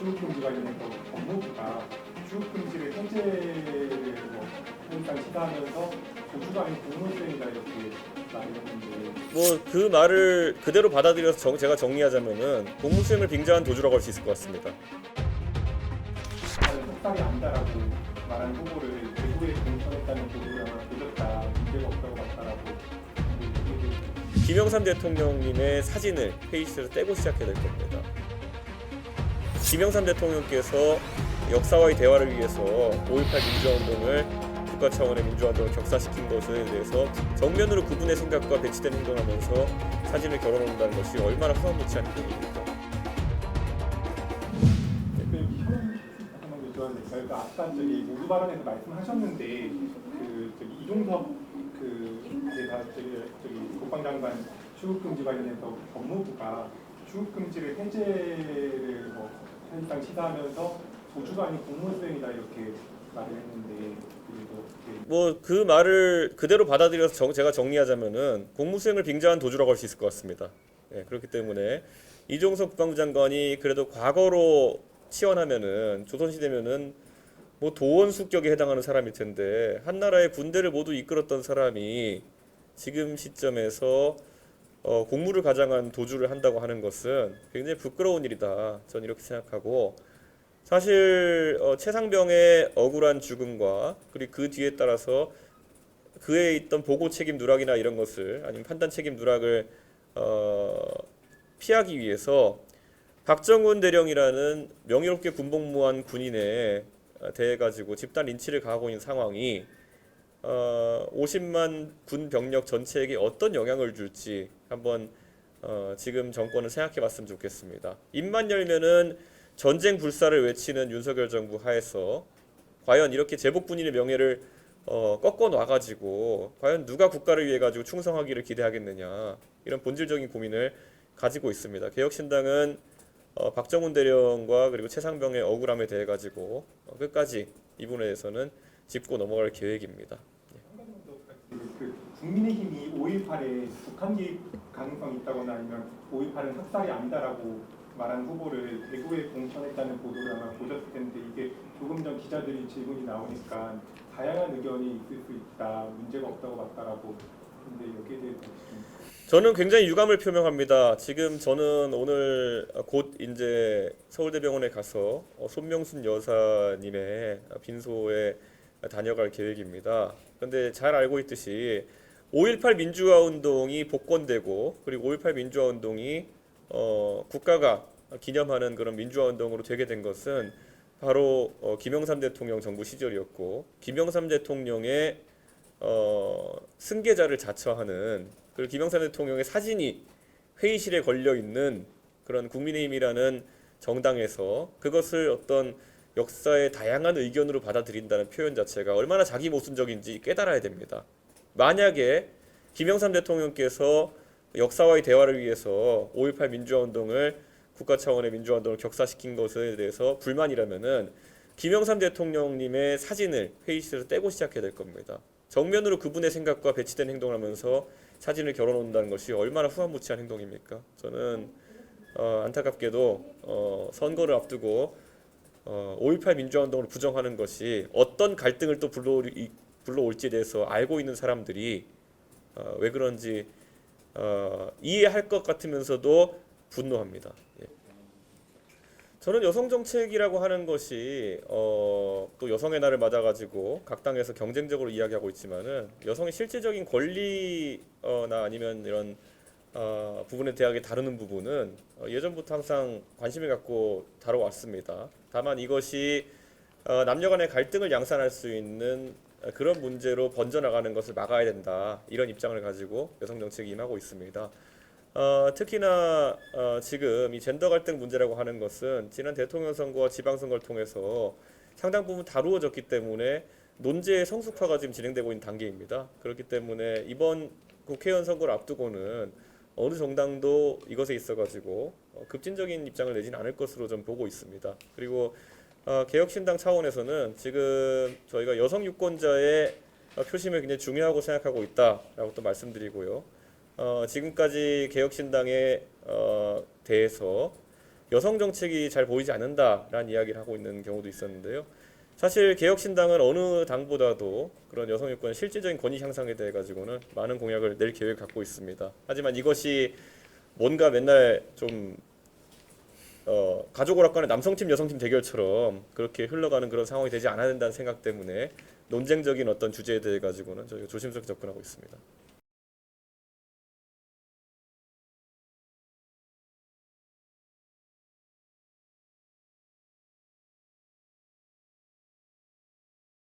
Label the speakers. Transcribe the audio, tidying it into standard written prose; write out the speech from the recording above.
Speaker 1: 출국금지 관련해서 법무부가 출국금지를 해제를 사실상 시사하면서 도주가 아닌 공무수행이다 이렇게 말을 했는데
Speaker 2: 그 말을 그대로 받아들여서 제가 정리하자면은 공무수행을 빙자한 도주라고 할 수 있을 것 같습니다.
Speaker 1: 나는 속상이 아니다라고 말한 후보를 대구에 공천했다는 보도를 아마 보셨다 문제가 없다고 봤다라고
Speaker 2: 김영삼 대통령님의 사진을 회의실에서 떼고 시작해야 될 겁니다. 김영삼 대통령께서 역사와의 대화를 위해서 5.18 민주화운동을 국가 차원의 민주화운동을 격사시킨 것에 대해서 정면으로 그분의 생각과 배치된 행동하면서 사진을 걸어놓는다는 것이 얼마나 후한무치한 행동입니까?
Speaker 1: 그러니까 아까 저기 모두 발언에서 말씀하셨는데 이종섭 대사 국방장관 출국금지 관련해서 법무부가 출국금지를 해제를 사실상 시사하면서 도주가 아닌 공무수행이다 이렇게 말을 했는데
Speaker 2: 그 말을 그대로 받아들여서 제가 정리하자면은 공무수행을 빙자한 도주라고 할 수 있을 것 같습니다. 예, 그렇기 때문에 이종석 국방부 장관이 그래도 과거로 치환하면은 조선시대면은 도원 숙격에 해당하는 사람일 텐데 한 나라의 군대를 모두 이끌었던 사람이 지금 시점에서 공무를 가장한 도주를 한다고 하는 것은 굉장히 부끄러운 일이다. 저는 이렇게 생각하고 사실 최상병의 억울한 죽음과 그리고 그 뒤에 따라서 그에 있던 보고 책임 누락이나 이런 것을 아니면 판단 책임 누락을 피하기 위해서 박정훈 대령이라는 명예롭게 군복무한 군인에 대해 가지고 집단 린치를 가하고 있는 상황이 50만 군 병력 전체에게 어떤 영향을 줄지 한번 지금 정권은 생각해봤으면 좋겠습니다. 입만 열면은 전쟁 불사를 외치는 윤석열 정부 하에서 과연 이렇게 제복 군인의 명예를 꺾어 놔가지고 과연 누가 국가를 위해 가지고 충성하기를 기대하겠느냐 이런 본질적인 고민을 가지고 있습니다. 개혁신당은 박정훈 대령과 그리고 최상병의 억울함에 대해 가지고 끝까지 이 부분에 대해서는 짚고 넘어갈 계획입니다.
Speaker 1: 국민의힘이 5.18에 북한 개입 가능성이 있다거나 아니면 5.18은 학살이 아니다라고 말한 후보를 대구에 공천했다는 보도를 아마 보셨을 텐데 이게 조금 전 기자들이 질문이 나오니까 다양한 의견이 있을 수 있다, 문제가 없다고 봤다라고. 근데 여기에 대해서
Speaker 2: 저는 굉장히 유감을 표명합니다. 지금 저는 오늘 곧 이제 서울대병원에 가서 손명순 여사님의 빈소에 다녀갈 계획입니다. 그런데 잘 알고 있듯이 5.18 민주화 운동이 복권되고 그리고 5.18 민주화 운동이 국가가 기념하는 그런 민주화 운동으로 되게 된 것은 바로 김영삼 대통령 정부 시절이었고 김영삼 대통령의 승계자를 자처하는 그리고 김영삼 대통령의 사진이 회의실에 걸려 있는 그런 국민의힘이라는 정당에서 그것을 어떤 역사의 다양한 의견으로 받아들인다는 표현 자체가 얼마나 자기 모순적인지 깨달아야 됩니다. 만약에 김영삼 대통령께서 역사와의 대화를 위해서 5.18 민주화운동을 국가 차원의 민주화운동을 격사시킨 것에 대해서 불만이라면은 김영삼 대통령님의 사진을 회의실에서 떼고 시작해야 될 겁니다. 정면으로 그분의 생각과 배치된 행동을 하면서 사진을 걸어놓는다는 것이 얼마나 후한무치한 행동입니까? 저는 안타깝게도 선거를 앞두고 5.18 민주화운동을 부정하는 것이 어떤 갈등을 또 불러올지에 대해서 알고 있는 사람들이 왜 그런지 이해할 것 같으면서도 분노합니다. 예. 저는 여성 정책이라고 하는 것이 또 여성의 날을 맞아가지고 각 당에서 경쟁적으로 이야기하고 있지만은 여성의 실질적인 권리나 아니면 이런 부분에 대하게 다루는 부분은 예전부터 항상 관심을 갖고 다뤄왔습니다. 다만 이것이 남녀 간의 갈등을 양산할 수 있는 그런 문제로 번져나가는 것을 막아야 된다. 이런 입장을 가지고 여성 정책이 임하고 있습니다. 특히나 지금 이 젠더 갈등 문제라고 하는 것은 지난 대통령 선거와 지방선거를 통해서 상당 부분 다루어졌기 때문에 논제의 성숙화가 지금 진행되고 있는 단계입니다. 그렇기 때문에 이번 국회의원 선거를 앞두고는 어느 정당도 이것에 있어가지고 급진적인 입장을 내지는 않을 것으로 좀 보고 있습니다. 그리고 개혁신당 차원에서는 지금 저희가 여성 유권자의 표심을 굉장히 중요하고 생각하고 있다라고 또 말씀드리고요. 지금까지 개혁신당에 대해서 여성 정책이 잘 보이지 않는다라는 이야기를 하고 있는 경우도 있었는데요. 사실 개혁신당은 어느 당보다도 그런 여성 유권의 실질적인 권익 향상에 대해 가지고는 많은 공약을 낼 계획을 갖고 있습니다. 하지만 이것이 뭔가 맨날 좀 가족 오락관의 남성팀 여성팀 대결처럼 그렇게 흘러가는 그런 상황이 되지 않아야 된다는 생각 때문에 논쟁적인 어떤 주제에 대해 가지고는 저희가 조심스럽게 접근하고 있습니다.